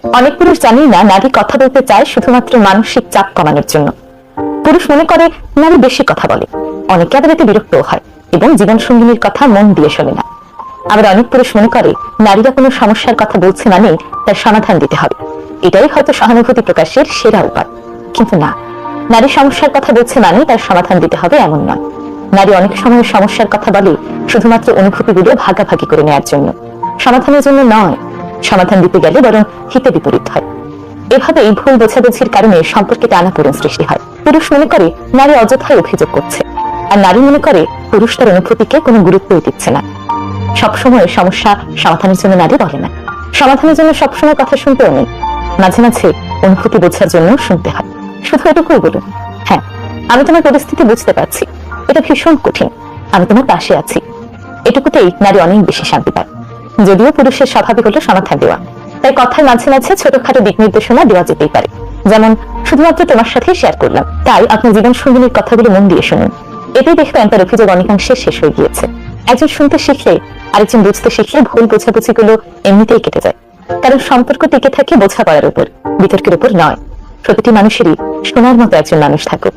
অনেক পুরুষ জানেই না নারী কথা বলতে চায় শুধুমাত্র মানসিক চাপ কমানোর জন্য। পুরুষ মনে করে নারী বেশি কথা বলে, অনেকে আবার এতে বিরক্ত হয় এবং জীবন সঙ্গিনীর কথা মন দিয়ে শোনে না। আবার অনেক পুরুষ মনে করে নারীরা কোনো সমস্যার কথা বলছে মানে তার সমাধান দিতে হবে, এটাই হয়তো সহানুভূতি প্রকাশের সেরা উপায়। কিন্তু না, নারী সমস্যার কথা বলছে মানে তার সমাধান দিতে হবে এমন নয়। নারী অনেক সময় সমস্যার কথা বলে শুধুমাত্র অনুভূতিগুলো ভাগাভাগি করে নেওয়ার জন্য, সমাধানের জন্য নয়। সমাধান দিতে গেলে বরং হিতে বিপরীত হয়। এভাবে এই ভুল বোঝাবুঝির কারণে সম্পর্কে টানাপোড়েন সৃষ্টি হয়। পুরুষ মনে করে নারী অযথায় অভিযোগ করছে, আর নারী মনে করে পুরুষ তার অনুভূতিকে কোনো গুরুত্বই দিচ্ছে না। সবসময় সমস্যা সমাধানের জন্য নারী বলে না, সমাধানের জন্য সবসময় কথা শুনতেও নেই, মাঝে মাঝে অনুভূতি বোঝার জন্য শুনতে হয়। শুধু এটুকুই বলুন, হ্যাঁ আমি তোমার পরিস্থিতি বুঝতে পারছি, এটা ভীষণ কঠিন, আমি তোমার পাশে আছি। এটুকুতেই নারী অনেক বেশি শান্তি পায়। যদিও পুরুষের স্বভাবই হলো সমাধান দেওয়া, তাই কথার মাঝে মাঝে ছোটখাটো দিক নির্দেশনা দেওয়া যেতেই পারে। যেমন, শুধুমাত্র তোমার সাথে শেয়ার করলাম, তাই আপনার জীবন সঙ্গিনীর কথাগুলো মন দিয়ে শুনুন। এতেই দেখবেন তার অভিযোগ অনেকাংশে শেষ হয়ে গিয়েছে। একজন শুনতে শিখলে আরেকজন বুঝতে শিখলে ভুল বোঝাবুঝিগুলো এমনিতেই কেটে যায়। কারণ সম্পর্ক টিকে থাকে বোঝাপড়ার উপর, বিতর্কের উপর নয়। প্রতিটি মানুষেরই শোনার মতো একজন মানুষ থাকুক।